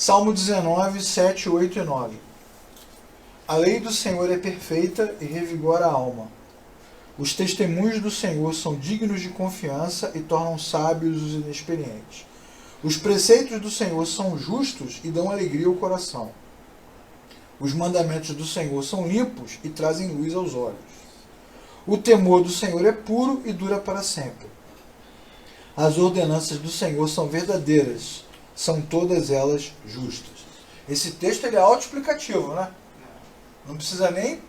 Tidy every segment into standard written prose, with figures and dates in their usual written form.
Salmo 19, 7, 8 e 9. A lei do Senhor é perfeita e revigora a alma. Os testemunhos do Senhor são dignos de confiança e tornam sábios os inexperientes. Os preceitos do Senhor são justos e dão alegria ao coração. Os mandamentos do Senhor são limpos e trazem luz aos olhos. O temor do Senhor é puro e dura para sempre. As ordenanças do Senhor são verdadeiras, são todas elas justas. Esse texto ele é autoexplicativo, né? Não precisa nem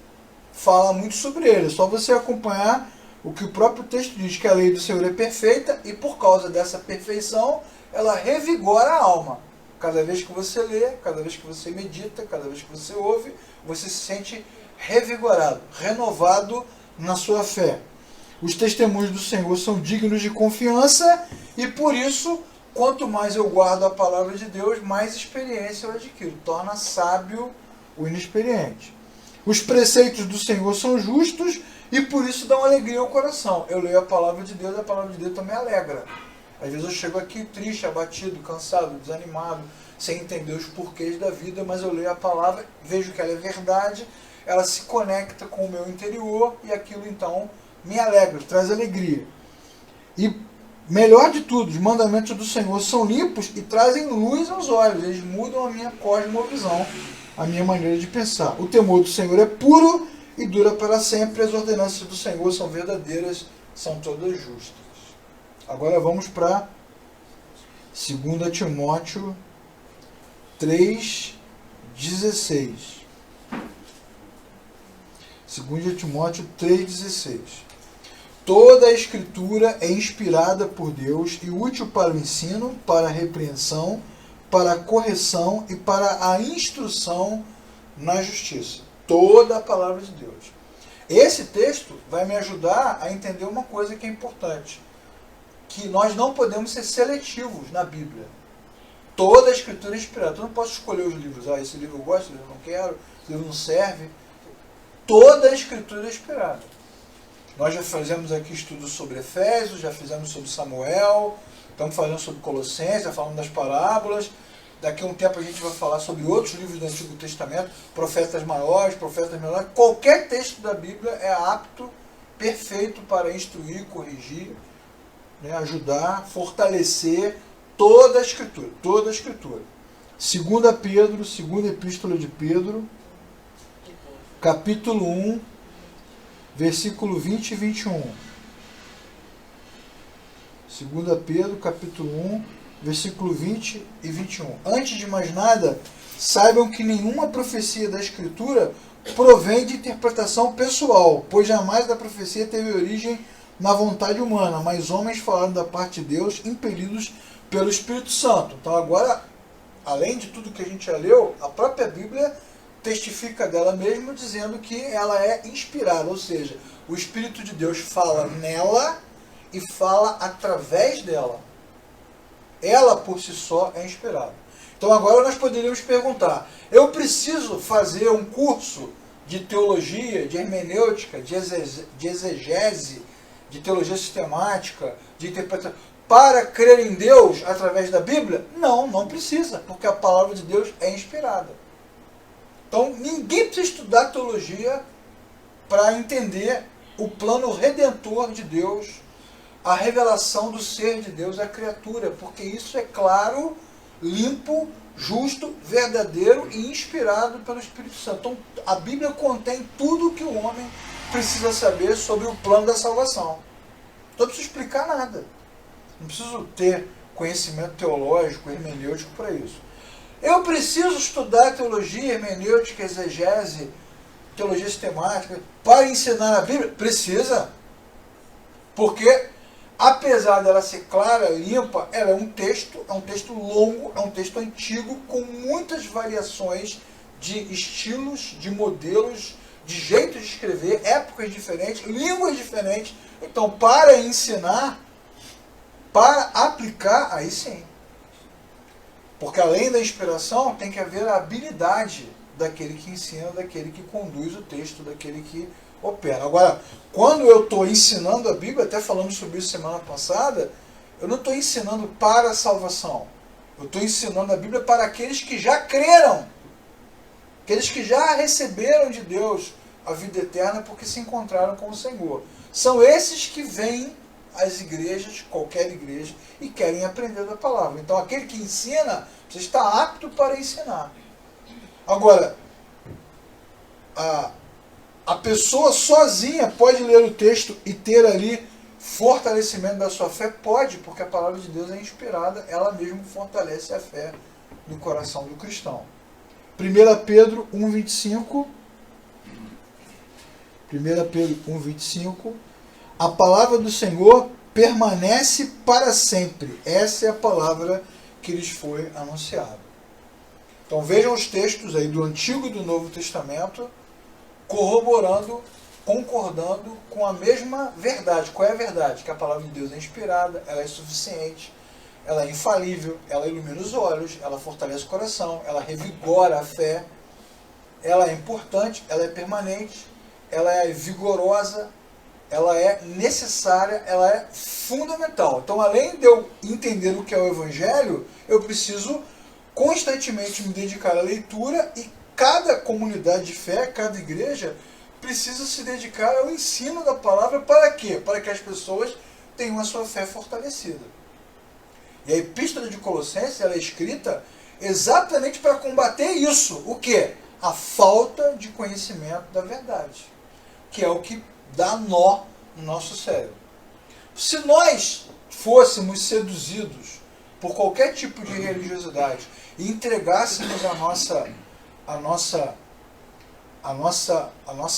falar muito sobre ele, é só você acompanhar o que o próprio texto diz, que a lei do Senhor é perfeita e por causa dessa perfeição, ela revigora a alma. Cada vez que você lê, cada vez que você medita, cada vez que você ouve, você se sente revigorado, renovado na sua fé. Os testemunhos do Senhor são dignos de confiança e por isso, quanto mais eu guardo a palavra de Deus, mais experiência eu adquiro. Torna sábio o inexperiente. Os preceitos do Senhor são justos e por isso dão alegria ao coração. Eu leio a palavra de Deus também alegra. Às vezes eu chego aqui triste, abatido, cansado, desanimado, sem entender os porquês da vida, mas eu leio a palavra, vejo que ela é verdade, ela se conecta com o meu interior e aquilo então me alegra, traz alegria. E melhor de tudo, os mandamentos do Senhor são limpos e trazem luz aos olhos, eles mudam a minha cosmovisão, a minha maneira de pensar. O temor do Senhor é puro e dura para sempre, as ordenanças do Senhor são verdadeiras, são todas justas. Agora vamos para 2 Timóteo 3,16. 2 Timóteo 3,16. Toda a Escritura é inspirada por Deus e útil para o ensino, para a repreensão, para a correção e para a instrução na justiça. Toda a palavra de Deus. Esse texto vai me ajudar a entender uma coisa que é importante. Que nós não podemos ser seletivos na Bíblia. Toda a Escritura é inspirada. Eu não posso escolher os livros. Esse livro eu gosto, esse livro eu não quero, esse livro não serve. Toda a Escritura é inspirada. Nós já fizemos aqui estudos sobre Efésios, já fizemos sobre Samuel, estamos falando sobre Colossenses, já falamos das parábolas. Daqui a um tempo a gente vai falar sobre outros livros do Antigo Testamento, profetas maiores, profetas menores. Qualquer texto da Bíblia é apto, perfeito para instruir, corrigir, ajudar, fortalecer toda a Escritura. Toda a Escritura. 2 Pedro, segunda epístola de Pedro, capítulo 1, versículo 20 e 21. 2 Pedro, capítulo 1, versículo 20 e 21. Antes de mais nada, saibam que nenhuma profecia da Escritura provém de interpretação pessoal, pois jamais da profecia teve origem na vontade humana, mas homens falaram da parte de Deus, impelidos pelo Espírito Santo. Então agora, além de tudo que a gente já leu, a própria Bíblia testifica dela mesma, dizendo que ela é inspirada, ou seja, o Espírito de Deus fala nela e fala através dela. Ela por si só é inspirada. Então agora nós poderíamos perguntar, eu preciso fazer um curso de teologia, de hermenêutica, de exegese, de teologia sistemática, de interpretação, para crer em Deus através da Bíblia? Não, não precisa, porque a palavra de Deus é inspirada. Então, ninguém precisa estudar teologia para entender o plano redentor de Deus, a revelação do ser de Deus à criatura, porque isso é claro, limpo, justo, verdadeiro e inspirado pelo Espírito Santo. Então, a Bíblia contém tudo o que o homem precisa saber sobre o plano da salvação. Então, não preciso explicar nada. Não preciso ter conhecimento teológico, hermenêutico para isso. Eu preciso estudar teologia, hermenêutica, exegese, teologia sistemática para ensinar a Bíblia? Precisa. Porque, apesar dela ser clara, limpa, ela é um texto longo, é um texto antigo, com muitas variações de estilos, de modelos, de jeitos de escrever, épocas diferentes, línguas diferentes. Então, para ensinar, para aplicar, aí sim. Porque além da inspiração, tem que haver a habilidade daquele que ensina, daquele que conduz o texto, daquele que opera. Agora, quando eu estou ensinando a Bíblia, até falamos sobre isso semana passada, eu não estou ensinando para a salvação. Eu estou ensinando a Bíblia para aqueles que já creram, aqueles que já receberam de Deus a vida eterna porque se encontraram com o Senhor. São esses que vêm às igrejas, qualquer igreja, e querem aprender da palavra. Então aquele que ensina, você está apto para ensinar. Agora, a pessoa sozinha pode ler o texto e ter ali fortalecimento da sua fé? Pode, porque a palavra de Deus é inspirada, ela mesma fortalece a fé no coração do cristão. 1 Pedro 1,25. 1 Pedro 1,25. A palavra do Senhor permanece para sempre. Essa é a palavra que lhes foi anunciada. Então vejam os textos aí do Antigo e do Novo Testamento corroborando, concordando com a mesma verdade. Qual é a verdade? Que a palavra de Deus é inspirada, ela é suficiente, ela é infalível, ela ilumina os olhos, ela fortalece o coração, ela revigora a fé, ela é importante, ela é permanente, ela é vigorosa, ela é necessária, ela é fundamental. Então, além de eu entender o que é o Evangelho, eu preciso constantemente me dedicar à leitura, e cada comunidade de fé, cada igreja, precisa se dedicar ao ensino da palavra. Para quê? Para que as pessoas tenham a sua fé fortalecida. E a Epístola de Colossenses, ela é escrita exatamente para combater isso. O quê? A falta de conhecimento da verdade, que é o que dá nó no nosso cérebro. Se nós fôssemos seduzidos por qualquer tipo de religiosidade e entregássemos a nossa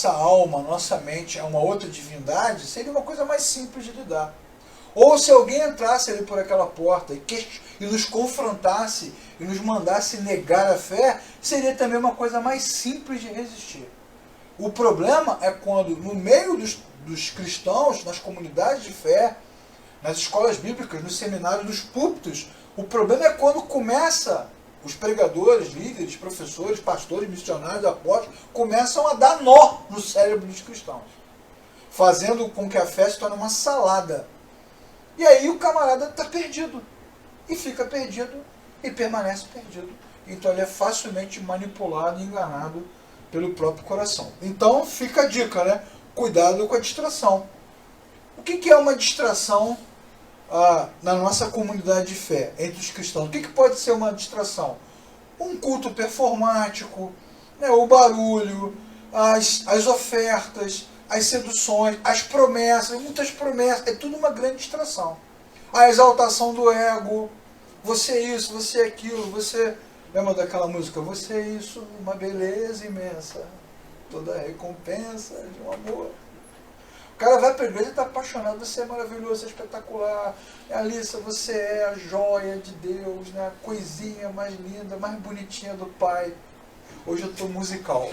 alma, a nossa mente a uma outra divindade, seria uma coisa mais simples de lidar. Ou se alguém entrasse ali por aquela porta e nos confrontasse e nos mandasse negar a fé, seria também uma coisa mais simples de resistir. O problema é quando, no meio dos cristãos, nas comunidades de fé, nas escolas bíblicas, nos seminários, nos púlpitos, o problema é quando começa os pregadores, líderes, professores, pastores, missionários, apóstolos, começam a dar nó no cérebro dos cristãos, fazendo com que a fé se torne uma salada. E aí o camarada está perdido, e fica perdido, e permanece perdido. Então ele é facilmente manipulado e enganado pelo próprio coração. Então fica a dica, né? Cuidado com a distração. O que é uma distração na nossa comunidade de fé, entre os cristãos? O que pode ser uma distração? Um culto performático, né? O barulho, as ofertas, as seduções, as promessas, muitas promessas, é tudo uma grande distração. A exaltação do ego, você isso, você aquilo, você... Lembra daquela música? Você é isso, uma beleza imensa, toda a recompensa de um amor. O cara vai para a igreja e está apaixonado, você é maravilhoso, você é espetacular. Alissa, você é a joia de Deus, né? A coisinha mais linda, mais bonitinha do Pai. Hoje eu estou musical.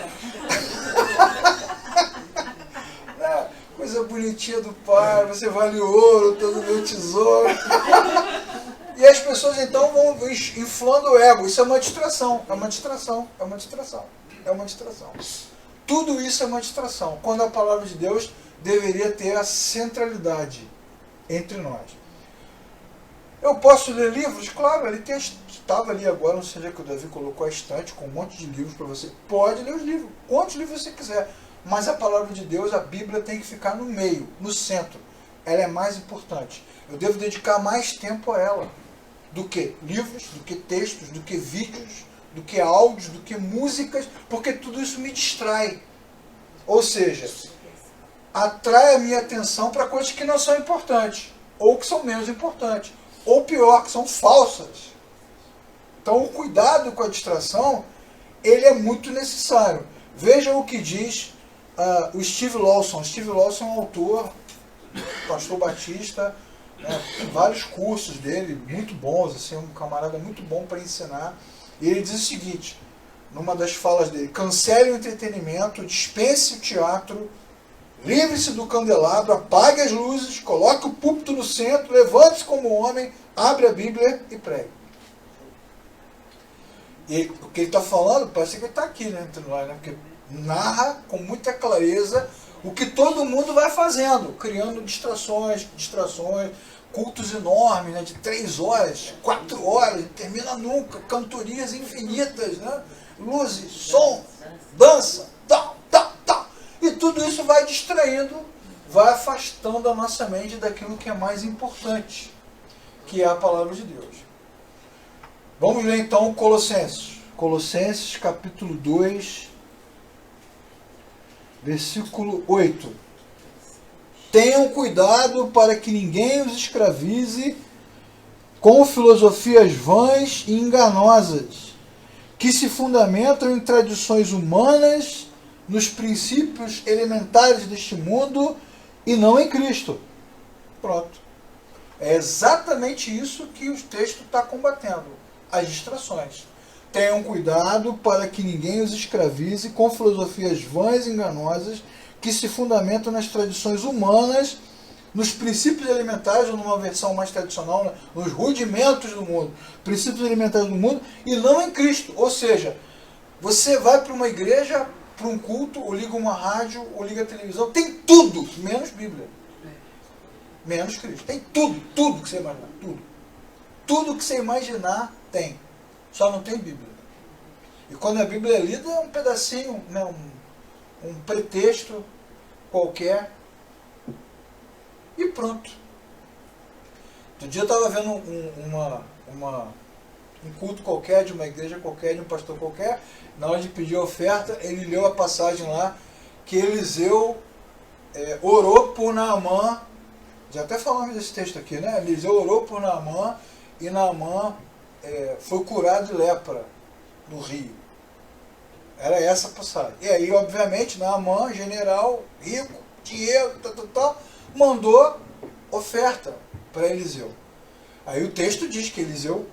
Coisa bonitinha do Pai, você vale ouro, todo meu tesouro. E as pessoas então vão inflando o ego. Isso é uma distração, é uma distração, é uma distração, é uma distração. Tudo isso é uma distração, quando a palavra de Deus deveria ter a centralidade entre nós. Eu posso ler livros? Claro, ele estava ali agora, não sei onde é que o Davi colocou a estante com um monte de livros para você. Pode ler os livros, quantos livros você quiser. Mas a palavra de Deus, a Bíblia, tem que ficar no meio, no centro. Ela é mais importante. Eu devo dedicar mais tempo a ela do que livros, do que textos, do que vídeos, do que áudios, do que músicas, porque tudo isso me distrai. Ou seja, atrai a minha atenção para coisas que não são importantes, ou que são menos importantes, ou pior, que são falsas. Então o cuidado com a distração, ele é muito necessário. Vejam o que diz o Steve Lawson. Steve Lawson é um autor, pastor batista, né, vários cursos dele, muito bons, assim, um camarada muito bom para ensinar. E ele diz o seguinte, numa das falas dele: cancele o entretenimento, dispense o teatro, livre-se do candelabro, apague as luzes, coloque o púlpito no centro, levante-se como homem, abre a Bíblia e pregue. E o que ele está falando, parece que ele está aqui, né, entre nós, né, porque narra com muita clareza o que todo mundo vai fazendo, criando distrações, cultos enormes, né, de 3 horas, 4 horas, não termina nunca, cantorias infinitas, né, luzes, som, dança, tal, tal, tal. E tudo isso vai distraindo, vai afastando a nossa mente daquilo que é mais importante, que é a palavra de Deus. Vamos ler então Colossenses. Colossenses capítulo 2, versículo 8. Tenham cuidado para que ninguém os escravize com filosofias vãs e enganosas, que se fundamentam em tradições humanas, nos princípios elementares deste mundo e não em Cristo. Pronto. É exatamente isso que o texto está combatendo. As distrações. Tenham cuidado para que ninguém os escravize com filosofias vãs e enganosas que se fundamentam nas tradições humanas, nos princípios elementares, ou numa versão mais tradicional, né, nos rudimentos do mundo, princípios elementares do mundo, e não em Cristo. Ou seja, você vai para uma igreja, para um culto, ou liga uma rádio, ou liga a televisão, tem tudo, menos Bíblia. Menos Cristo. Tem tudo, tudo que você imaginar, tudo. Tudo que você imaginar tem. Só não tem Bíblia. E quando a Bíblia é lida, é um pedacinho, né, um pretexto qualquer. E pronto. Outro dia eu estava vendo um culto qualquer, de uma igreja qualquer, de um pastor qualquer. Na hora de pedir a oferta, ele leu a passagem lá que Eliseu orou por Naamã. Já até falamos desse texto aqui, né? Eliseu orou por Naamã e Naamã foi curado de lepra no rio. Era essa a passagem. E aí, obviamente, Naamã, general, rico, dinheiro, mandou oferta para Eliseu. Aí o texto diz que Eliseu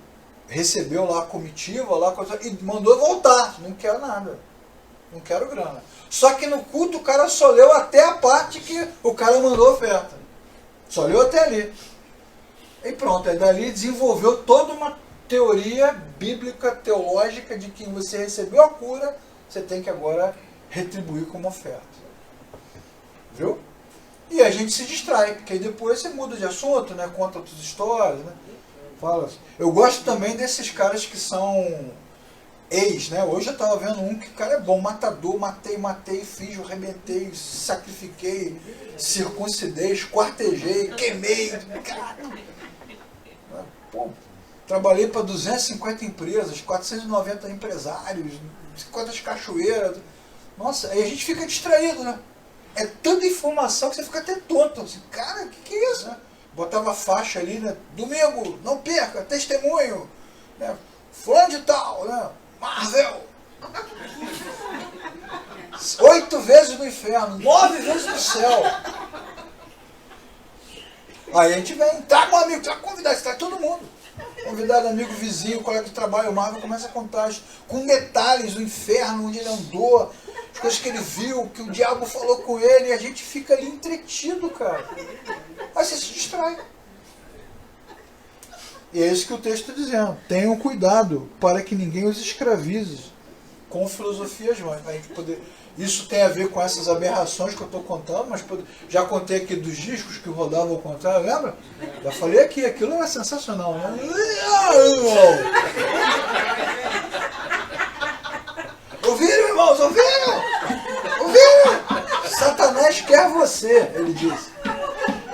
recebeu lá a comitiva lá, e mandou voltar. Não quero nada. Não quero grana. Só que no culto o cara só leu até a parte que o cara mandou oferta. Só leu até ali. E pronto, aí dali desenvolveu toda uma teoria bíblica, teológica, de que você recebeu a cura, você tem que agora retribuir como oferta. Viu? E a gente se distrai, porque aí depois você muda de assunto, né? Conta outras histórias, né? Fala assim. Eu gosto também desses caras que são ex, né? Hoje eu estava vendo um que o cara é bom, matador, matei, fiz, arrebentei, sacrifiquei, circuncidei, esquartejei, queimei. Caramba. Pô, trabalhei para 250 empresas, 490 empresários, 50 cachoeiras. Nossa, aí a gente fica distraído, né? É tanta informação que você fica até tonto. Assim, cara, o que é isso? Né? Botava faixa ali, né? Domingo, não perca, testemunho. Né? Fulano de tal, né? Marvel. 8 vezes no inferno, 9 vezes no céu. Aí a gente vem, traga um amigo, traga convidado, traz todo mundo. Convidado, amigo, vizinho, colega de trabalho, o Marvel começa a contar com detalhes do inferno, onde ele andou, as coisas que ele viu, que o diabo falou com ele, e a gente fica ali entretido, cara. Aí você se distrai. E é isso que o texto está dizendo. Tenham cuidado para que ninguém os escravize com filosofias vãs. Isso tem a ver com essas aberrações que eu estou contando, mas já contei aqui dos discos que rodavam ao contrário, lembra? Já falei aqui, aquilo era sensacional, né? Ouviram, irmãos? Ouviram? Ouviram? Satanás quer você, ele disse.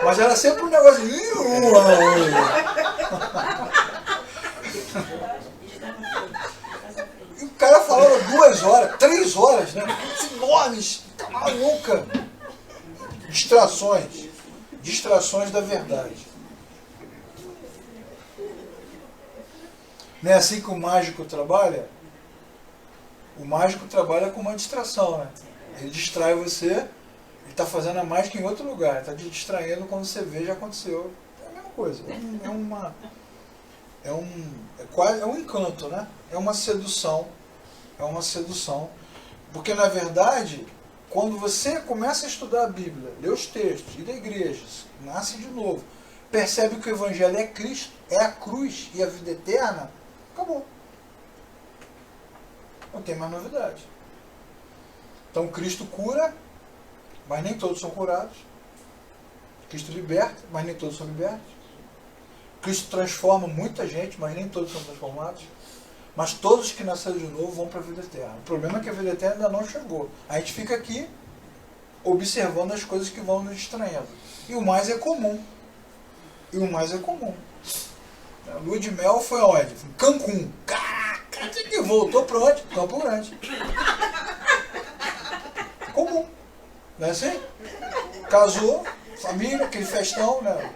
Mas era sempre um negócio. E o cara falava 2 horas, 3 horas, né? Enormes, maluca. Distrações. Distrações da verdade. Não é assim que o mágico trabalha? O mágico trabalha com uma distração, né? Ele distrai você, ele está fazendo a mágica em outro lugar, está te distraindo quando você vê, já aconteceu. É a mesma coisa. É um encanto, né? É uma sedução. É uma sedução. Porque, na verdade, quando você começa a estudar a Bíblia, lê os textos, ir da igreja, nasce de novo, percebe que o Evangelho é Cristo, é a cruz e a vida eterna, acabou. Não tem mais novidade. Então, Cristo cura, mas nem todos são curados. Cristo liberta, mas nem todos são libertos. Cristo transforma muita gente, mas nem todos são transformados. Mas todos que nasceram de novo vão para a vida eterna. O problema é que a vida eterna ainda não chegou. A gente fica aqui observando as coisas que vão nos estranhando. E o mais é comum. E o mais é comum. A lua de mel foi onde? Foi em Cancún. Caraca, que voltou para onde? Campo Grande. Comum. Não é assim? Casou, família, aquele festão, né?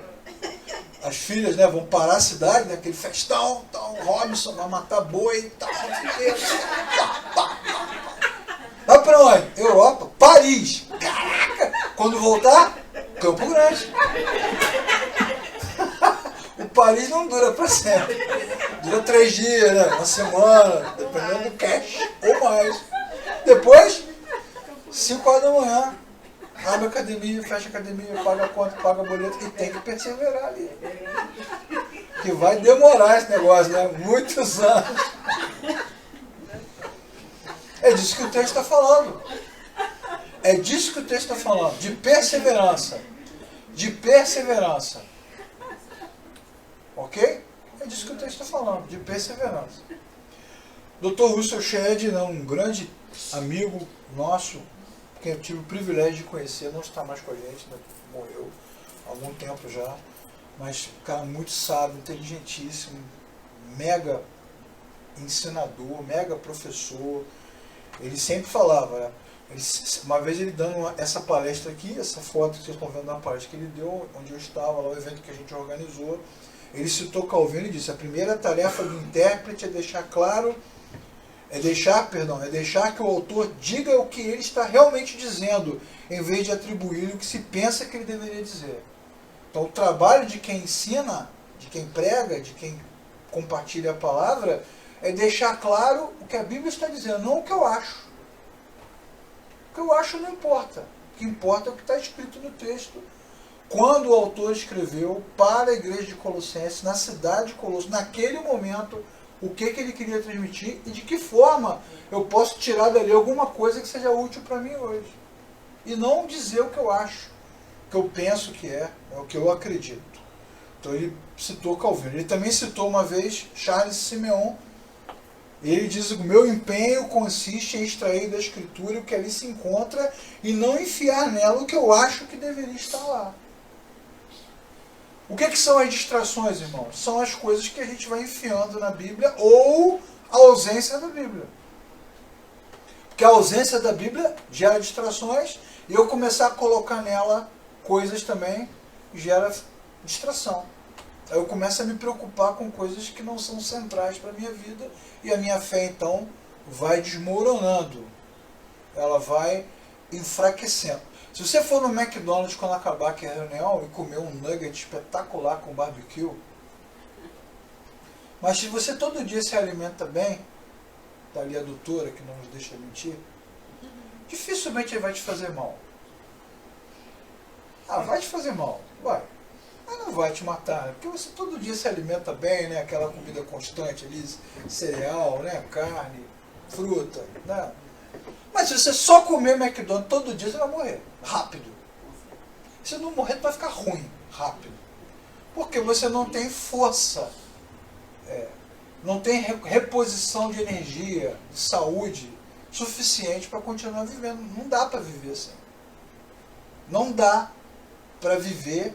As filhas, né, vão parar a cidade, né, aquele festão, tal, Robinson vai matar boi, tal, vai pra onde? Europa, Paris. Caraca! Quando voltar, Campo Grande. O Paris não dura pra sempre. Dura 3 dias, né, uma semana, dependendo do cash, ou mais. Depois, 5 horas da manhã, abre a academia, fecha a academia, paga a conta, paga a boleto e tem que perseverar ali. Que vai demorar esse negócio, né? Muitos anos. É disso que o texto está falando. É disso que o texto está falando. De perseverança. De perseverança. Ok? É disso que o texto está falando. De perseverança. Dr. Russell Shedd, um grande amigo nosso, que eu tive o privilégio de conhecer, não está mais com a gente, né? Morreu há algum tempo já, mas cara muito sábio, inteligentíssimo, mega ensinador, mega professor. Ele sempre falava, né? Uma vez ele dando essa palestra aqui, essa foto que vocês estão vendo na palestra que ele deu, onde eu estava, lá o evento que a gente organizou, ele citou Calvino e disse: a primeira tarefa do intérprete é deixar que o autor diga o que ele está realmente dizendo, em vez de atribuir o que se pensa que ele deveria dizer. Então o trabalho de quem ensina, de quem prega, de quem compartilha a palavra, é deixar claro o que a Bíblia está dizendo, não o que eu acho. O que eu acho não importa. O que importa é o que está escrito no texto. Quando o autor escreveu para a igreja de Colossenses, na cidade de Colossos, naquele momento, o que ele queria transmitir e de que forma eu posso tirar dali alguma coisa que seja útil para mim hoje. E não dizer o que eu acho, o que eu penso que é o que eu acredito. Então ele citou Calvino. Ele também citou uma vez Charles Simeon. Ele diz: o meu empenho consiste em extrair da Escritura o que ali se encontra e não enfiar nela o que eu acho que deveria estar lá. O que são as distrações, irmãos? São as coisas que a gente vai enfiando na Bíblia ou a ausência da Bíblia. Porque a ausência da Bíblia gera distrações e eu começar a colocar nela coisas também gera distração. Aí eu começo a me preocupar com coisas que não são centrais para a minha vida e a minha fé, então, vai desmoronando. Ela vai enfraquecendo. Se você for no McDonald's quando acabar aqui a reunião e comer um nugget espetacular com barbecue, mas se você todo dia se alimenta bem, está ali a doutora que não nos deixa mentir, dificilmente ele vai te fazer mal. Ah, vai te fazer mal, vai. Mas não vai te matar, né? Porque você todo dia se alimenta bem, né? Aquela comida constante ali, cereal, né? Carne, fruta, né? Mas se você só comer McDonald's todo dia, você vai morrer. Rápido. Se não morrer, vai ficar ruim. Rápido. Porque você não tem força. Não tem reposição de energia, de saúde suficiente para continuar vivendo. Não dá para viver assim. Não dá para viver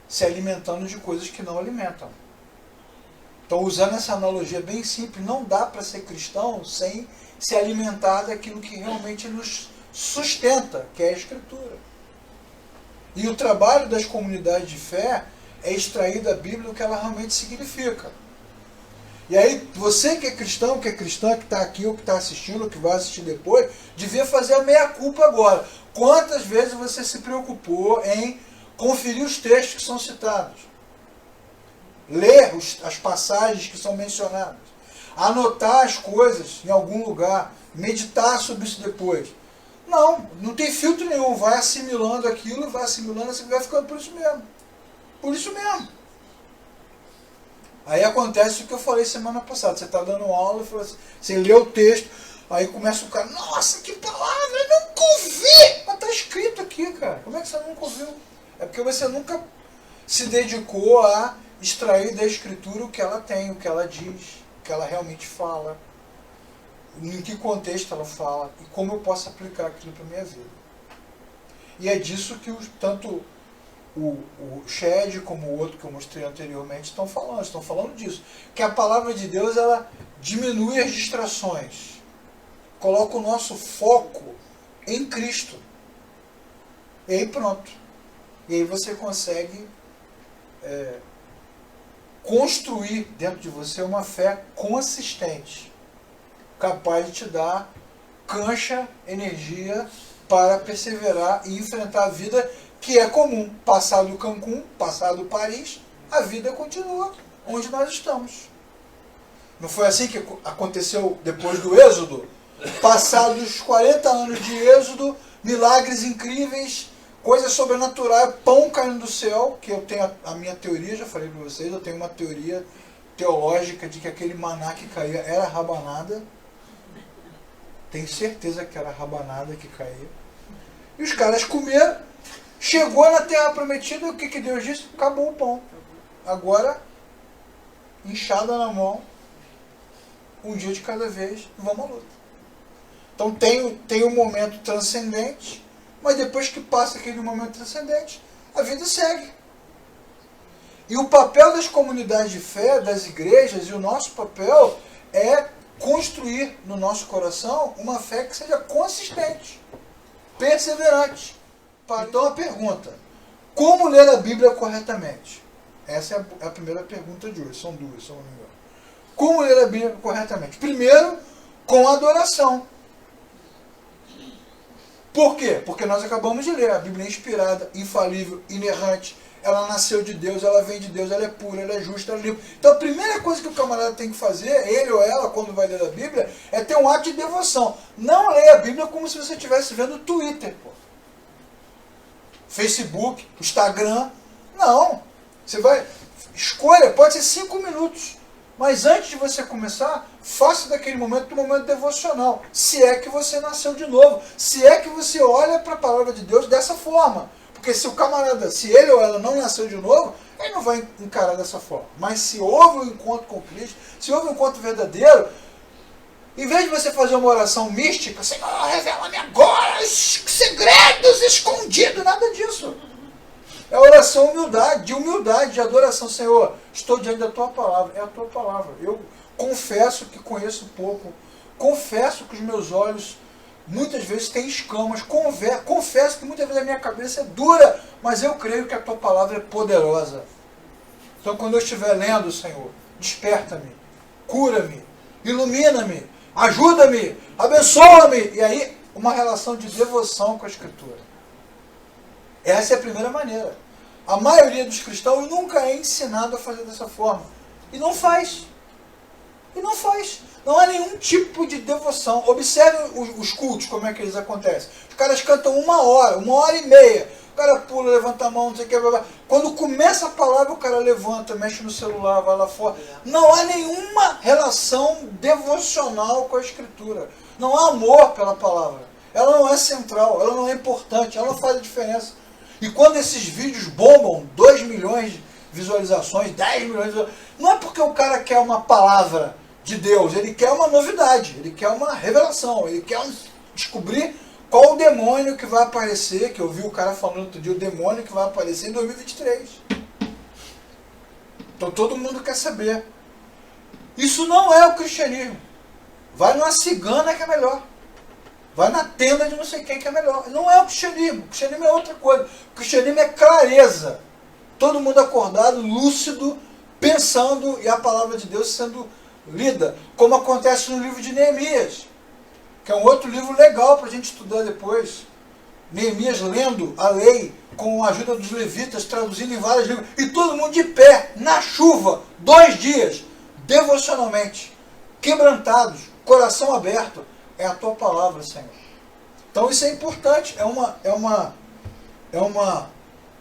se alimentando de coisas que não alimentam. Então, usando essa analogia bem simples, não dá para ser cristão sem se alimentar daquilo que realmente nos sustenta, que é a Escritura. E o trabalho das comunidades de fé é extrair da Bíblia o que ela realmente significa. E aí, você que é cristão, que é cristã, que está aqui, ou que está assistindo, ou que vai assistir depois, devia fazer a meia-culpa agora. Quantas vezes você se preocupou em conferir os textos que são citados? Ler as passagens que são mencionadas. Anotar as coisas em algum lugar. Meditar sobre isso depois. Não tem filtro nenhum. Vai assimilando aquilo, vai assimilando, assim, vai ficando por isso mesmo. Por isso mesmo. Aí acontece o que eu falei semana passada. Você está dando aula, você lê o texto, aí começa o cara: nossa, que palavra, eu nunca ouvi! Mas está escrito aqui, cara. Como é que você nunca ouviu? É porque você nunca se dedicou a extrair da Escritura o que ela tem, o que ela diz, o que ela realmente fala, em que contexto ela fala e como eu posso aplicar aquilo para a minha vida. E é disso que tanto o Shed como o outro que eu mostrei anteriormente estão falando disso. Que a palavra de Deus, ela diminui as distrações, coloca o nosso foco em Cristo. E aí pronto. E aí você consegue construir dentro de você uma fé consistente, capaz de te dar cancha, energia para perseverar e enfrentar a vida que é comum. Passado Cancún, passado Paris, a vida continua onde nós estamos. Não foi assim que aconteceu depois do Êxodo? Passados os 40 anos de Êxodo, milagres incríveis, coisas sobrenaturais, pão caindo do céu, que eu tenho a minha teoria, já falei para vocês, eu tenho uma teoria teológica de que aquele maná que caía era rabanada. Tenho certeza que era rabanada que caía. E os caras comeram, chegou na terra prometida, o que Deus disse? Acabou o pão. Agora, enxada na mão, um dia de cada vez, vamos à luta. Então tem um momento transcendente, mas depois que passa aquele momento transcendente, a vida segue. E o papel das comunidades de fé, das igrejas, e o nosso papel é construir no nosso coração uma fé que seja consistente, perseverante. Então a pergunta, como ler a Bíblia corretamente? Essa é a primeira pergunta de hoje, são duas, se eu não me engano. Como ler a Bíblia corretamente? Primeiro, com adoração. Por quê? Porque nós acabamos de ler, a Bíblia é inspirada, infalível, inerrante, ela nasceu de Deus, ela vem de Deus, ela é pura, ela é justa, ela é limpa. Então a primeira coisa que o camarada tem que fazer, ele ou ela, quando vai ler a Bíblia, é ter um ato de devoção. Não leia a Bíblia como se você estivesse vendo o Twitter, pô. Facebook, Instagram. Não. Você vai... Escolha, pode ser 5 minutos. Mas antes de você começar, faça daquele momento um momento devocional. Se é que você nasceu de novo. Se é que você olha para a palavra de Deus dessa forma. Porque se o camarada, se ele ou ela não nasceu de novo, ele não vai encarar dessa forma. Mas se houve um encontro com Cristo, se houve um encontro verdadeiro, em vez de você fazer uma oração mística, Senhor, revela-me agora os segredos escondidos, nada disso. É oração de humildade, de adoração. Senhor, estou diante da Tua palavra. É a Tua palavra. Eu confesso que conheço pouco. Confesso que os meus olhos muitas vezes têm escamas. Confesso que muitas vezes a minha cabeça é dura. Mas eu creio que a Tua palavra é poderosa. Então quando eu estiver lendo, Senhor, desperta-me, cura-me, ilumina-me, ajuda-me, abençoa-me. E aí, uma relação de devoção com a Escritura. Essa é a primeira maneira. A maioria dos cristãos nunca é ensinado a fazer dessa forma. E não faz. E não faz. Não há nenhum tipo de devoção. Observe os cultos, como é que eles acontecem. Os caras cantam 1 hora, 1h30. O cara pula, levanta a mão, não sei o que. Blá, blá. Quando começa a palavra, o cara levanta, mexe no celular, vai lá fora. Não há nenhuma relação devocional com a Escritura. Não há amor pela palavra. Ela não é central, ela não é importante, ela não faz a diferença. E quando esses vídeos bombam, 2 milhões de visualizações, 10 milhões de visualizações, não é porque o cara quer uma palavra de Deus, ele quer uma novidade, ele quer uma revelação, ele quer descobrir qual o demônio que vai aparecer, que eu vi o cara falando outro dia, o demônio que vai aparecer em 2023. Então todo mundo quer saber. Isso não é o cristianismo. Vai numa cigana que é melhor. Vai na tenda de não sei quem que é melhor. Não é o cristianismo. O cristianismo é outra coisa. O cristianismo é clareza. Todo mundo acordado, lúcido, pensando e a palavra de Deus sendo lida. Como acontece no livro de Neemias. Que é um outro livro legal para a gente estudar depois. Neemias lendo a lei com a ajuda dos levitas, traduzindo em várias línguas. E todo mundo de pé, na chuva, 2 dias, devocionalmente. Quebrantados, coração aberto. É a Tua palavra, Senhor. Então isso é importante. É uma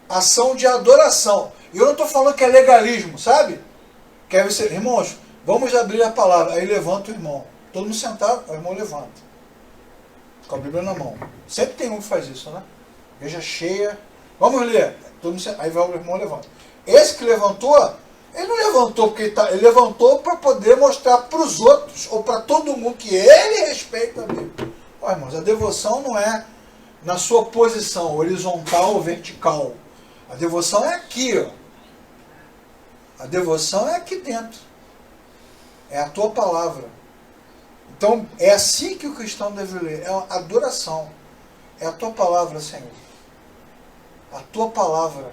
ação de adoração. E eu não estou falando que é legalismo, sabe? Que aí você, irmãos, vamos abrir a palavra. Aí levanta o irmão. Todo mundo sentado, o irmão levanta. Com a Bíblia na mão. Sempre tem um que faz isso, né? Igreja cheia. Vamos ler. Todo mundo sentado, aí vai o irmão levanta. Esse que levantou Ele não levantou porque ele levantou para poder mostrar para os outros, ou para todo mundo, que ele respeita a Bíblia. Ó, irmãos, a devoção não é na sua posição horizontal ou vertical. A devoção é aqui, ó. A devoção é aqui dentro. É a tua palavra. Então, é assim que o cristão deve ler. É a adoração. É a tua palavra, Senhor. A tua palavra.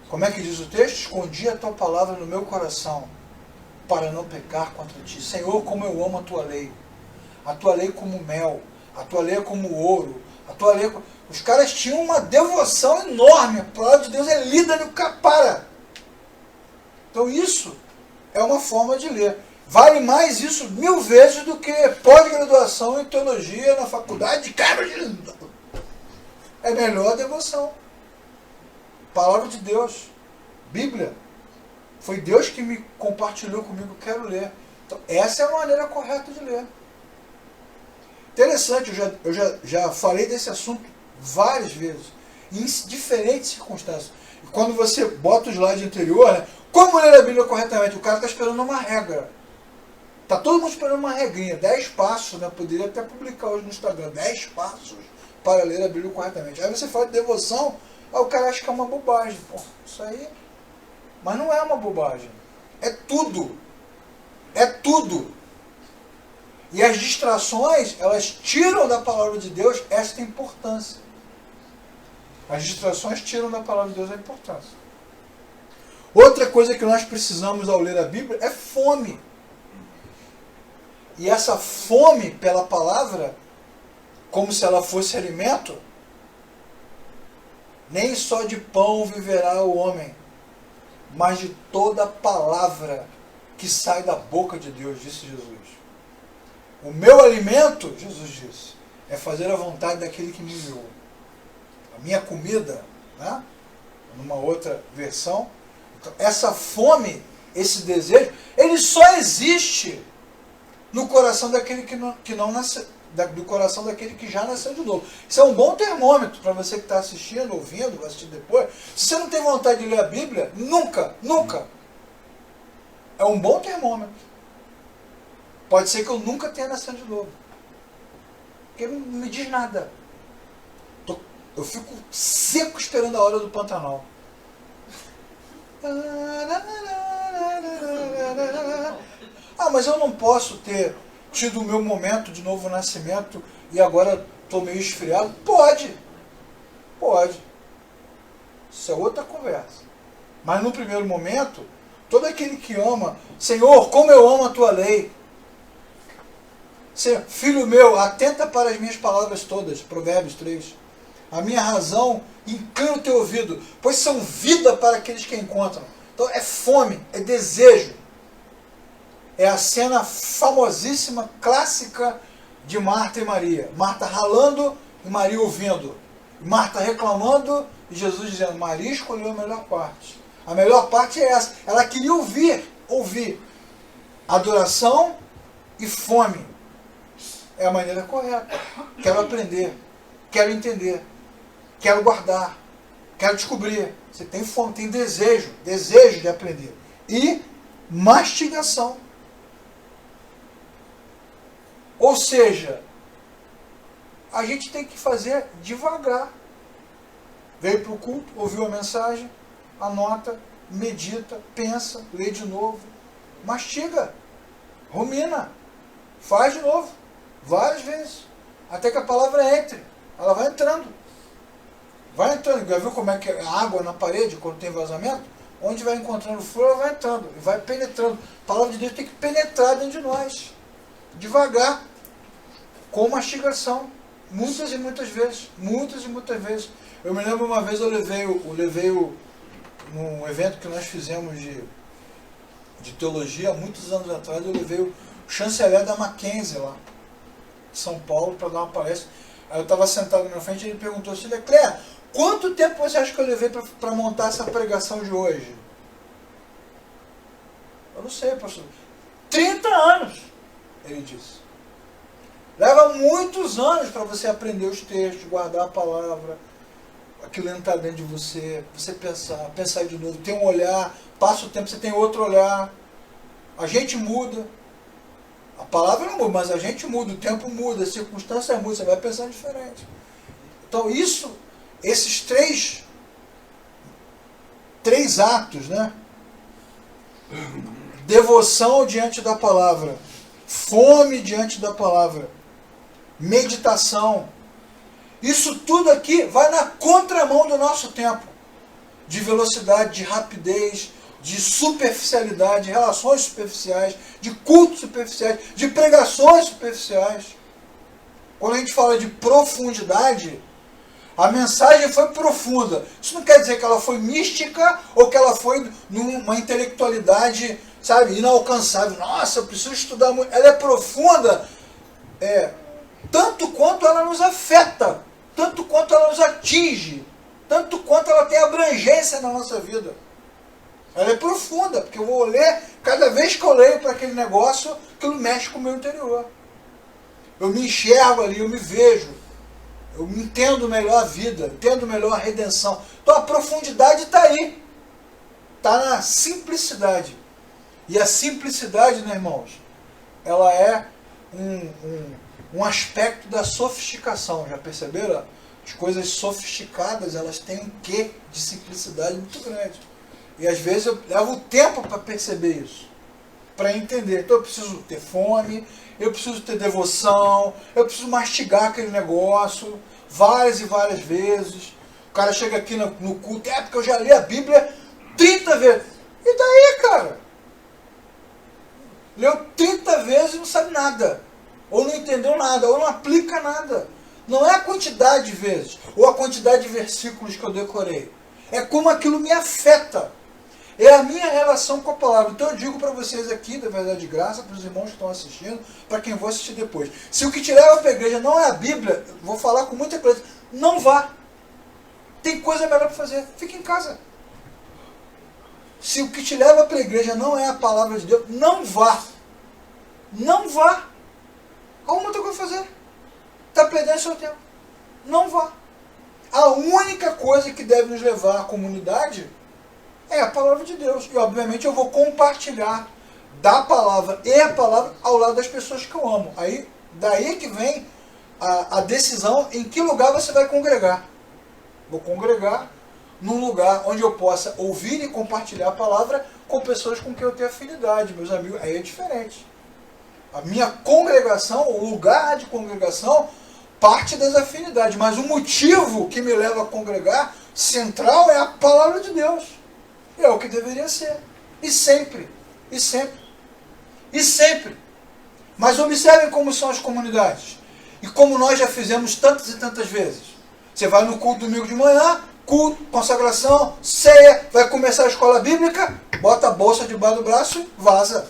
Como é que diz o texto? Escondi a tua palavra no meu coração, para não pecar contra ti. Senhor, como eu amo a tua lei. A tua lei como mel. A tua lei é como ouro. A tua lei... Os caras tinham uma devoção enorme. A palavra de Deus é lida no capara. Então isso é uma forma de ler. Vale mais isso 1000 vezes do que pós-graduação em teologia na faculdade de Cambridge. É melhor a devoção. Palavra de Deus. Bíblia. Foi Deus que me compartilhou comigo, quero ler. Então, essa é a maneira correta de ler. Interessante, eu já falei desse assunto várias vezes, em diferentes circunstâncias. E quando você bota o slide anterior, né, como ler a Bíblia corretamente? O cara está esperando uma regra. Está todo mundo esperando uma regrinha, 10 passos, né? Poderia até publicar hoje no Instagram, 10 passos para ler a Bíblia corretamente. Aí você fala de devoção, aí o cara acha que é uma bobagem. Pô, isso aí... Mas não é uma bobagem. É tudo. É tudo. E as distrações, elas tiram da palavra de Deus esta importância. As distrações tiram da palavra de Deus a importância. Outra coisa que nós precisamos ao ler a Bíblia é fome. E essa fome pela palavra, como se ela fosse alimento, nem só de pão viverá o homem, mas de toda palavra que sai da boca de Deus, disse Jesus. O meu alimento, Jesus disse, é fazer a vontade daquele que me enviou. A minha comida, né? Numa outra versão, então, essa fome, esse desejo, ele só existe no coração daquele que não nasceu, do coração daquele que já nasceu de novo. Isso é um bom termômetro para você que está assistindo, ouvindo, vai assistir depois. Se você não tem vontade de ler a Bíblia, nunca. É um bom termômetro. Pode ser que eu nunca tenha nascido de novo. Porque não me diz nada. Eu fico seco esperando a hora do Pantanal. Ah, mas eu não posso ter tido o meu momento de novo nascimento e agora estou meio esfriado? Pode. Isso é outra conversa. Mas no primeiro momento, todo aquele que ama, Senhor, como eu amo a tua lei. Senhor, filho meu, atenta para as minhas palavras todas, Provérbios 3. A minha razão inclina o teu ouvido, pois são vida para aqueles que a encontram. Então é fome, é desejo. É a cena famosíssima, clássica de Marta e Maria. Marta ralando e Maria ouvindo. Marta reclamando e Jesus dizendo, Maria escolheu a melhor parte. A melhor parte é essa. Ela queria ouvir. Adoração e fome. É a maneira correta. Quero aprender. Quero entender. Quero guardar. Quero descobrir. Você tem fome, tem desejo de aprender. E mastigação. Ou seja, a gente tem que fazer devagar. Veio para o culto, ouviu a mensagem, anota, medita, pensa, lê de novo, mastiga, rumina, faz de novo, várias vezes, até que a palavra entre. Ela vai entrando. Já viu como é que é a água na parede quando tem vazamento? Onde vai encontrando flor, ela vai entrando e vai penetrando. A palavra de Deus tem que penetrar dentro de nós. Devagar, com mastigação, muitas e muitas vezes. Eu me lembro uma vez eu levei num evento que nós fizemos de teologia, há muitos anos atrás, eu levei o chanceler da Mackenzie lá, de São Paulo, para dar uma palestra. Aí eu estava sentado na minha frente e ele perguntou assim, Leclerc, quanto tempo você acha que eu levei para montar essa pregação de hoje? Eu não sei, pastor. 30 anos, ele disse. Leva muitos anos para você aprender os textos, guardar a palavra, aquilo entrar dentro de você, você pensar de novo, tem um olhar, passa o tempo, você tem outro olhar. A gente muda. A palavra não muda, mas a gente muda, o tempo muda, a circunstância muda, você vai pensando diferente. Então esses três atos, né? Devoção diante da palavra, fome diante da palavra, meditação. Isso tudo aqui vai na contramão do nosso tempo. De velocidade, de rapidez, de superficialidade, de relações superficiais, de cultos superficiais, de pregações superficiais. Quando a gente fala de profundidade, a mensagem foi profunda. Isso não quer dizer que ela foi mística ou que ela foi numa intelectualidade, sabe, inalcançável. Nossa, eu preciso estudar muito. Ela é profunda, tanto quanto ela nos afeta, tanto quanto ela nos atinge, tanto quanto ela tem abrangência na nossa vida. Ela é profunda, porque eu vou ler, cada vez que eu leio para aquele negócio, aquilo mexe com o meu interior. Eu me enxergo ali, eu me vejo, eu entendo melhor a vida, entendo melhor a redenção. Então a profundidade está aí, está na simplicidade. E a simplicidade, né, irmãos, ela é um aspecto da sofisticação. Já perceberam? As coisas sofisticadas, elas têm um quê de simplicidade muito grande. E às vezes eu levo tempo para perceber isso, para entender. Então eu preciso ter fome, eu preciso ter devoção, eu preciso mastigar aquele negócio várias e várias vezes. O cara chega aqui no culto, porque eu já li a Bíblia 30 vezes. E daí, cara? Leu 30 vezes e não sabe nada. Ou não entendeu nada, ou não aplica nada. Não é a quantidade de vezes, ou a quantidade de versículos que eu decorei. É como aquilo me afeta. É a minha relação com a palavra. Então eu digo para vocês aqui, da verdade de graça, para os irmãos que estão assistindo, para quem vou assistir depois. Se o que te leva para a igreja não é a Bíblia, vou falar com muita clareza, não vá. Tem coisa melhor para fazer. Fique em casa. Se o que te leva para a igreja não é a palavra de Deus, não vá. Não vá. Alguma outra coisa a fazer. Está perdendo seu tempo. Não vá. A única coisa que deve nos levar à comunidade é a palavra de Deus. E obviamente eu vou compartilhar da palavra e a palavra ao lado das pessoas que eu amo. Aí, daí que vem a decisão em que lugar você vai congregar. Vou congregar num lugar onde eu possa ouvir e compartilhar a palavra com pessoas com quem eu tenho afinidade, meus amigos. Aí é diferente. A minha congregação, o lugar de congregação, parte das afinidades. Mas o motivo que me leva a congregar, central, é a palavra de Deus. É o que deveria ser. E sempre. E sempre. E sempre. Mas observem como são as comunidades. E como nós já fizemos tantas e tantas vezes. Você vai no culto domingo de manhã, culto, consagração, ceia, vai começar a escola bíblica, bota a bolsa debaixo do braço e vaza.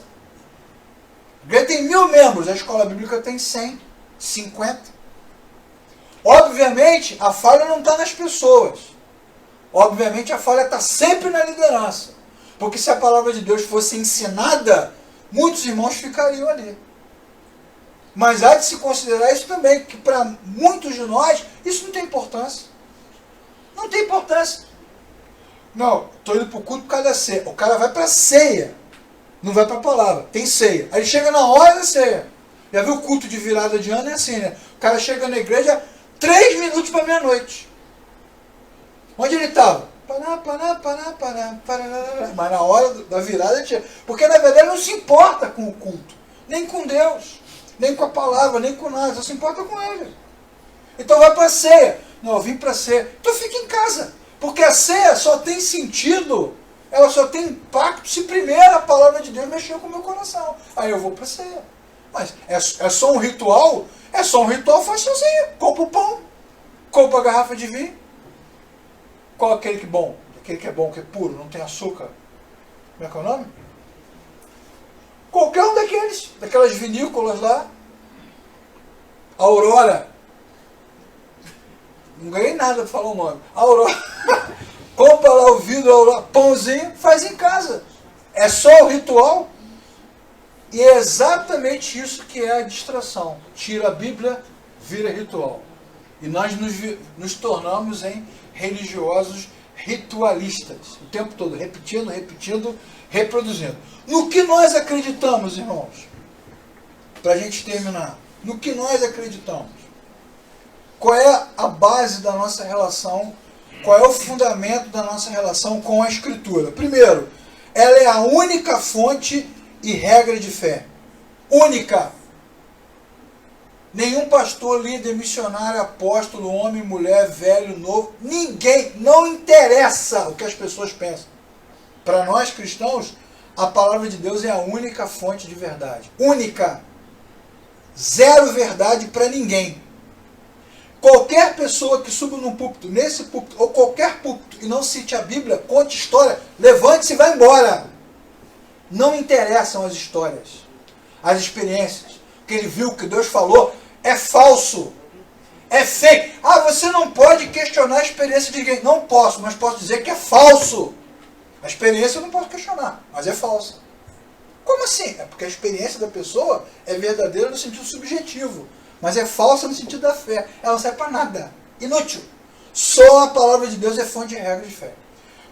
A igreja tem 1000 membros, a escola bíblica tem 100, 50. Obviamente, a falha não está nas pessoas. Obviamente, a falha está sempre na liderança. Porque se a palavra de Deus fosse ensinada, muitos irmãos ficariam ali. Mas há de se considerar isso também, que para muitos de nós, isso não tem importância. Não tem importância. Não, estou indo para o culto por causa da ceia. O cara vai para a ceia, não vai para a palavra. Tem ceia. Aí chega na hora da ceia. Já viu o culto de virada de ano? É assim, né? O cara chega na igreja 3 minutos para meia-noite. Onde ele estava? Mas na hora da virada ele chega. Porque na verdade não se importa com o culto. Nem com Deus. Nem com a palavra, nem com nada. Só se importa com ele. Então vai para a ceia. Não, eu vim para a ceia. Então fica em casa. Porque a ceia só tem sentido, ela só tem impacto se primeiro a palavra de Deus mexeu com o meu coração. Aí eu vou para a ceia. Mas é só um ritual? É só um ritual facilzinho. Compra o pão. Compra a garrafa de vinho. Qual é aquele que é bom? Aquele que é bom, que é puro, não tem açúcar. Como é que é o nome? Qualquer um daquelas vinícolas lá. Aurora. Não ganhei nada para falar o nome. Aurora. Compra lá o vidro, Aurora, pãozinho, faz em casa. É só o ritual. E é exatamente isso que é a distração. Tira a Bíblia, vira ritual. E nós nos tornamos em religiosos ritualistas. O tempo todo, repetindo, reproduzindo. No que nós acreditamos, irmãos? Para a gente terminar. No que nós acreditamos? Qual é a base da nossa relação? Qual é o fundamento da nossa relação com a Escritura? Primeiro, ela é a única fonte e regra de fé. Única. Nenhum pastor, líder, missionário, apóstolo, homem, mulher, velho, novo, ninguém, não interessa o que as pessoas pensam. Para nós cristãos, a palavra de Deus é a única fonte de verdade. Única. Zero verdade para ninguém. Qualquer pessoa que suba num púlpito, nesse púlpito, ou qualquer púlpito, e não cite a Bíblia, conte história, levante-se e vá embora. Não interessam as histórias, as experiências, o que ele viu, o que Deus falou, é falso. É fake. Ah, você não pode questionar a experiência de ninguém. Não posso, mas posso dizer que é falso. A experiência eu não posso questionar, mas é falsa. Como assim? É porque a experiência da pessoa é verdadeira no sentido subjetivo, mas é falsa no sentido da fé. Ela não serve para nada. Inútil. Só a palavra de Deus é fonte e regra de fé.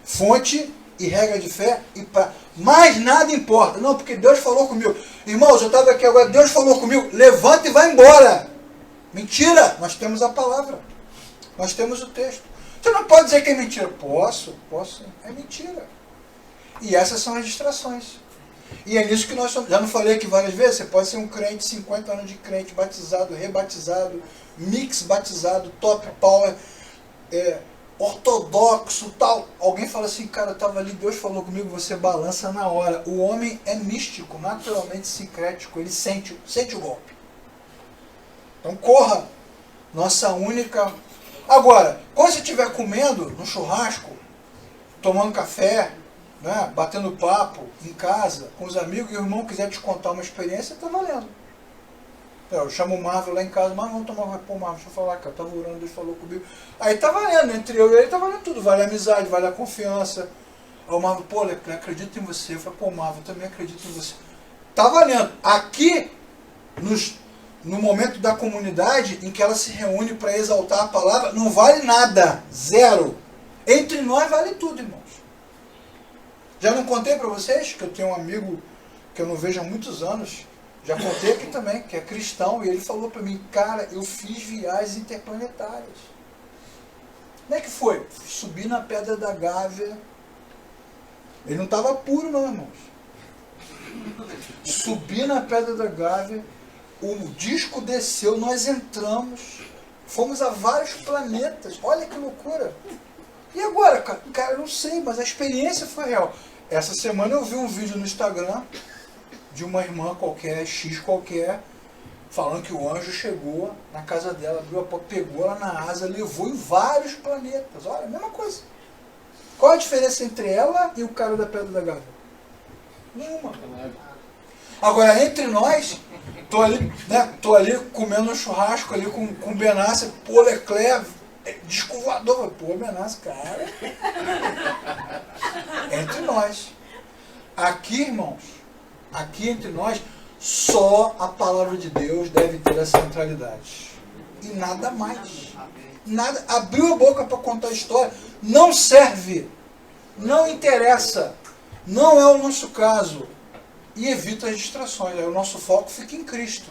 Fonte e regra de fé e para mais nada importa. Não, porque Deus falou comigo. Irmãos, eu estava aqui agora, Deus falou comigo, levanta e vai embora. Mentira, nós temos a palavra. Nós temos o texto. Você não pode dizer que é mentira. Posso, é mentira. E essas são as distrações. E é nisso que nós somos. Já não falei aqui várias vezes, você pode ser um crente, 50 anos de crente, batizado, rebatizado, mix batizado, top power, ortodoxo, tal. Alguém fala assim, cara, eu estava ali, Deus falou comigo, você balança na hora. O homem é místico, naturalmente sincrético, ele sente o golpe. Então corra, nossa única... Agora, quando você estiver comendo no churrasco, tomando café, né, batendo papo em casa, com os amigos, e o irmão quiser te contar uma experiência, está valendo. Eu chamo o Marvel lá em casa, mas vamos tomar, pô, Marvel, deixa eu falar, cara, eu estava orando, Deus falou comigo. Aí está valendo, entre eu e ele está valendo tudo, vale a amizade, vale a confiança. Aí o Marvel, pô, eu acredito em você. Eu falei, pô, Marvel, eu também acredito em você. Está valendo. Aqui, no momento da comunidade, em que ela se reúne para exaltar a palavra, não vale nada, zero. Entre nós vale tudo, irmãos. Já não contei para vocês que eu tenho um amigo que eu não vejo há muitos anos, já contei aqui também, que é cristão, e ele falou para mim, cara, eu fiz viagens interplanetárias. Como é que foi? Subi na Pedra da Gávea. Ele não estava puro não, irmãos. Subi na Pedra da Gávea, o disco desceu, nós entramos, fomos a vários planetas, olha que loucura. E agora, cara, eu não sei, mas a experiência foi real. Essa semana eu vi um vídeo no Instagram de uma irmã qualquer, X qualquer, falando que o anjo chegou na casa dela, abriu a porta, pegou ela na asa, levou em vários planetas. Olha, a mesma coisa. Qual a diferença entre ela e o cara da Pedra da Gávea? Nenhuma. Agora, entre nós, tô ali comendo um churrasco ali com o Benassi, pô, Leclerc, disco voador, pô, Benassi, cara. Entre nós. Aqui, irmãos, aqui entre nós, só a palavra de Deus deve ter a centralidade. E nada mais. Nada. Abriu a boca para contar a história. Não serve. Não interessa. Não é o nosso caso. E evita as distrações. Aí o nosso foco fica em Cristo.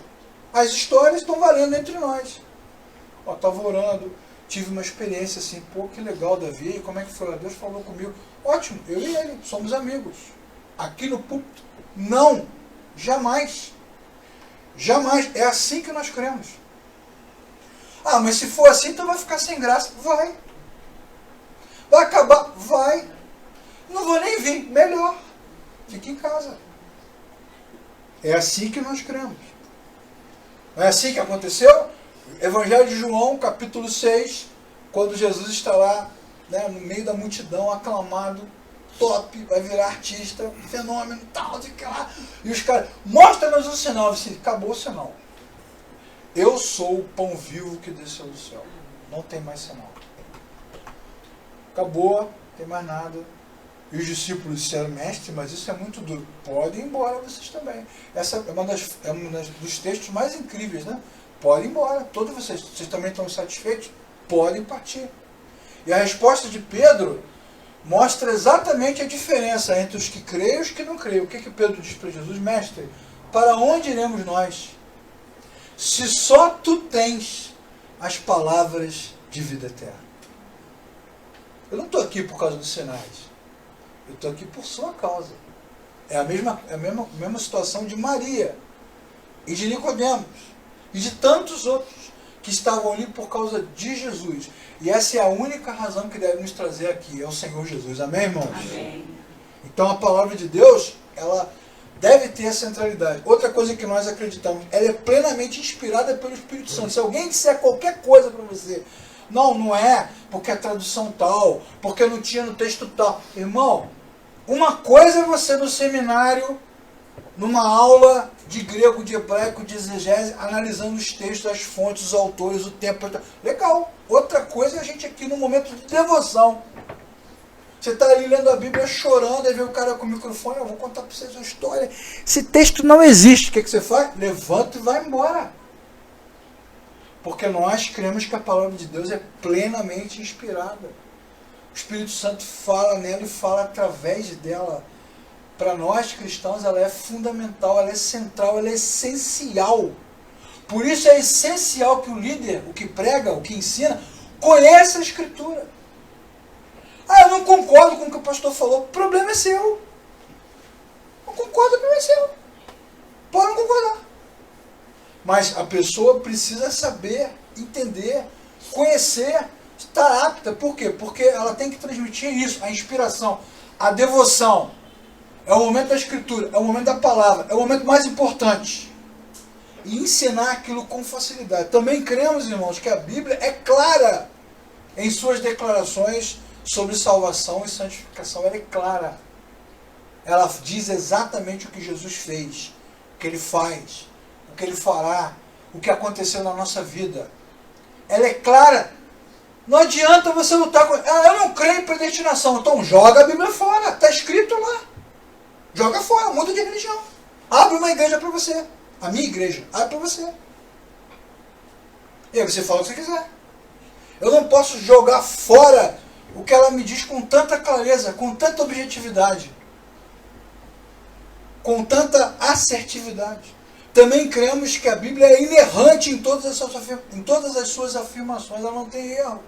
As histórias estão valendo entre nós. Ó, estava orando, tive uma experiência assim, pô, que legal, Davi, como é que foi? Deus falou comigo. Ótimo, eu e ele, somos amigos. Aqui no púlpito, não, jamais. Jamais, é assim que nós cremos. Ah, mas se for assim, então vai ficar sem graça. Vai. Vai acabar? Vai. Não vou nem vir, melhor. Fique em casa. É assim que nós cremos. Não é assim que aconteceu? Evangelho de João, capítulo 6, quando Jesus está lá, né, no meio da multidão, aclamado, top, vai virar artista, fenômeno, tal, de que lá. E os caras, mostra-nos o sinal. Assim, acabou o sinal. Eu sou o pão vivo que desceu do céu. Não tem mais sinal. Acabou, não tem mais nada. E os discípulos disseram, mestre, mas isso é muito duro. Podem ir embora vocês também. Essa é um dos textos mais incríveis, né? Podem ir embora. Todos vocês também estão satisfeitos? Podem partir. E a resposta de Pedro mostra exatamente a diferença entre os que creem e os que não creem. O que Pedro diz para Jesus? Mestre, para onde iremos nós? Se só tu tens as palavras de vida eterna. Eu não estou aqui por causa dos sinais. Eu estou aqui por sua causa. É a mesma situação de Maria e de Nicodemos e de tantos outros que estavam ali por causa de Jesus. E essa é a única razão que deve nos trazer aqui, é o Senhor Jesus. Amém, irmãos? Amém. Então a palavra de Deus, ela deve ter a centralidade. Outra coisa que nós acreditamos, ela é plenamente inspirada pelo Espírito Santo. Se alguém disser qualquer coisa para você, não é, porque a tradução tal, porque não tinha no texto tal. Irmão, uma coisa é você no seminário, numa aula de grego, de hebraico, de exegese, analisando os textos, as fontes, os autores, o tempo. Legal. Outra coisa é a gente aqui no momento de devoção. Você está ali lendo a Bíblia chorando, aí vem o cara com o microfone, eu vou contar para vocês uma história. Esse texto não existe. O que você faz? Levanta e vai embora. Porque nós cremos que a palavra de Deus é plenamente inspirada. O Espírito Santo fala nela e fala através dela. Para nós cristãos ela é fundamental, ela é central, ela é essencial. Por isso é essencial que o líder, o que prega, o que ensina, conheça a Escritura. Eu não concordo com o que o pastor falou. O problema é seu. Não concordo, o problema é seu. Pode não concordar. Mas a pessoa precisa saber, entender, conhecer, estar apta. Por quê? Porque ela tem que transmitir isso, a inspiração, a devoção. É o momento da Escritura, é o momento da palavra, é o momento mais importante. E ensinar aquilo com facilidade. Também cremos, irmãos, que a Bíblia é clara em suas declarações sobre salvação e santificação. Ela é clara. Ela diz exatamente o que Jesus fez, o que Ele faz, o que Ele fará, o que aconteceu na nossa vida. Ela é clara. Não adianta você lutar com... eu não creio em predestinação. Então joga a Bíblia fora. Está escrito lá. Joga fora, muda de religião. Abre uma igreja para você. A minha igreja, abre para você. E aí você fala o que você quiser. Eu não posso jogar fora o que ela me diz com tanta clareza, com tanta objetividade, com tanta assertividade. Também cremos que a Bíblia é inerrante em todas as suas afirmações. Ela não tem erro.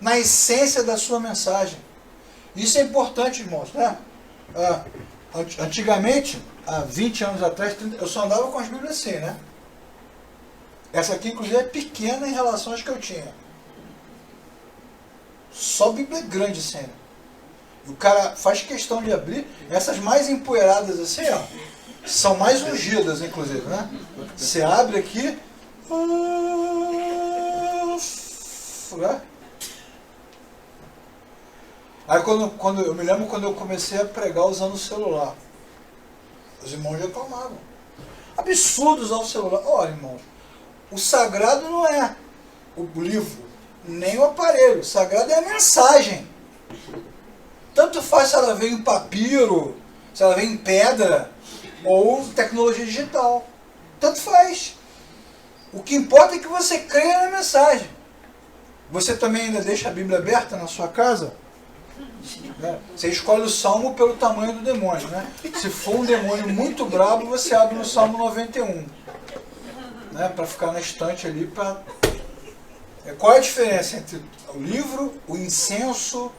Na essência da sua mensagem. Isso é importante, irmãos, né? Antigamente, há 20 anos atrás, eu só andava com as Bíblias assim, né? Essa aqui, inclusive, é pequena em relação às que eu tinha. Só Bíblia grande assim, né? E o cara faz questão de abrir. Essas mais empoeiradas assim, ó, são mais ungidas, inclusive, né? Você abre aqui... né? Aí quando eu me lembro quando eu comecei a pregar usando o celular. Os irmãos reclamavam. Absurdo usar o celular. Olha, irmãos, o sagrado não é o livro, nem o aparelho. O sagrado é a mensagem. Tanto faz se ela vem em papiro, se ela vem em pedra, ou tecnologia digital. Tanto faz. O que importa é que você creia na mensagem. Você também ainda deixa a Bíblia aberta na sua casa? Você escolhe o salmo pelo tamanho do demônio, né? Se for um demônio muito brabo, você abre no Salmo 91, né? Para ficar na estante ali. Qual é a diferença entre o livro, o incenso,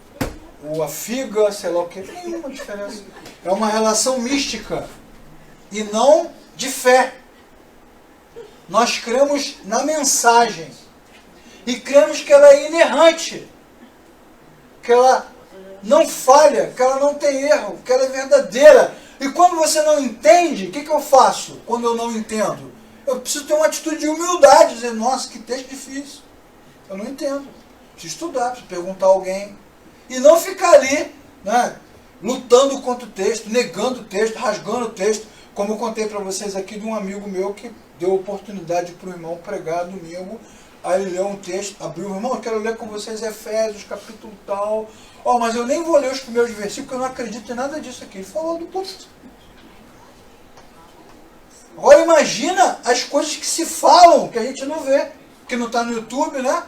a figa, sei lá o que? Nenhuma diferença. É uma relação mística e não de fé. Nós cremos na mensagem e cremos que ela é inerrante, que ela não falha, que ela não tem erro, que ela é verdadeira. E quando você não entende, o que eu faço quando eu não entendo? Eu preciso ter uma atitude de humildade, dizer, nossa, que texto difícil. Eu não entendo. Preciso estudar, preciso perguntar a alguém. E não ficar ali, né, lutando contra o texto, negando o texto, rasgando o texto, como eu contei para vocês aqui de um amigo meu que deu oportunidade para o irmão pregar domingo. Aí ele leu um texto, abriu, irmão, eu quero ler com vocês Efésios, capítulo tal. Mas eu nem vou ler os primeiros versículos, porque eu não acredito em nada disso aqui. Ele falou do posto. Agora imagina as coisas que se falam, que a gente não vê, que não está no YouTube, né?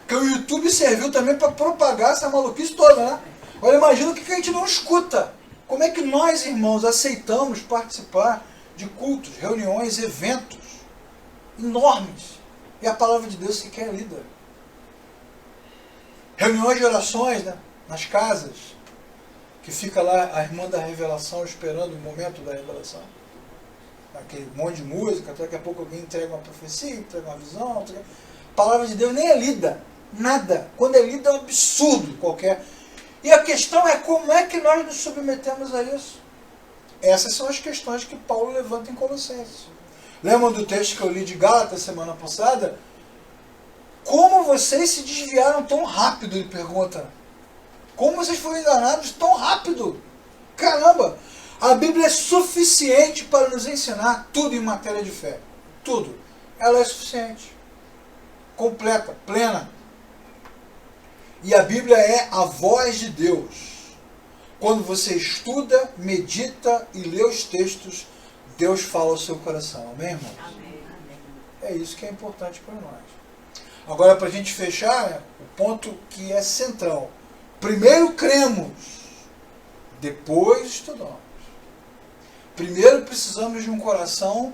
Porque o YouTube serviu também para propagar essa maluquice toda, né? Agora imagina o que a gente não escuta. Como é que nós, irmãos, aceitamos participar de cultos, reuniões, eventos enormes, e a palavra de Deus sequer é lida? Reuniões de orações, né, nas casas, que fica lá a irmã da revelação esperando o momento da revelação. Aquele monte de música, daqui a pouco alguém entrega uma profecia, entrega uma visão. A palavra de Deus nem é lida, nada. Quando é lida é um absurdo qualquer. E a questão é como é que nós nos submetemos a isso. Essas são as questões que Paulo levanta em Colossenses. Lembram do texto que eu li de Gálatas semana passada? Como vocês se desviaram tão rápido, ele pergunta. Como vocês foram enganados tão rápido? Caramba! A Bíblia é suficiente para nos ensinar tudo em matéria de fé. Tudo. Ela é suficiente. Completa, plena. E a Bíblia é a voz de Deus. Quando você estuda, medita e lê os textos, Deus fala ao seu coração. Amém, irmãos? Amém. É isso que é importante para nós. Agora, para a gente fechar, né, o ponto que é central. Primeiro cremos, depois estudamos. Primeiro precisamos de um coração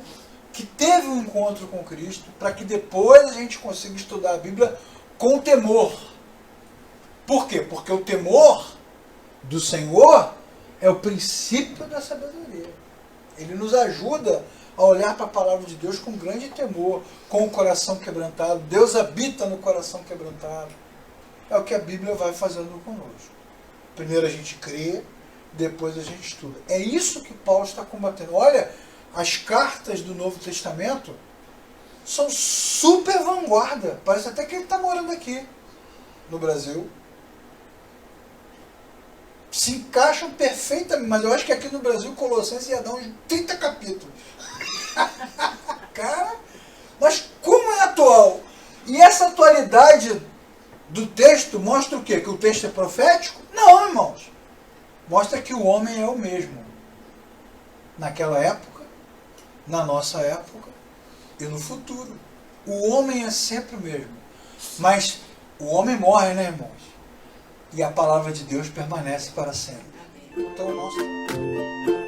que teve um encontro com Cristo, para que depois a gente consiga estudar a Bíblia com temor. Por quê? Porque o temor do Senhor é o princípio da sabedoria. Ele nos ajuda a olhar para a palavra de Deus com grande temor, com o coração quebrantado. Deus habita no coração quebrantado. É o que a Bíblia vai fazendo conosco. Primeiro a gente crê, depois a gente estuda. É isso que Paulo está combatendo. Olha, as cartas do Novo Testamento são super vanguarda. Parece até que ele está morando aqui no Brasil. Se encaixam perfeitamente, mas eu acho que aqui no Brasil Colossenses ia dar uns 30 capítulos. Cara, mas como é atual? E essa atualidade do texto mostra o quê? Que o texto é profético? Não, irmãos. Mostra que o homem é o mesmo. Naquela época, na nossa época e no futuro. O homem é sempre o mesmo. Mas o homem morre, né, irmãos? E a palavra de Deus permanece para sempre. Então, nossa...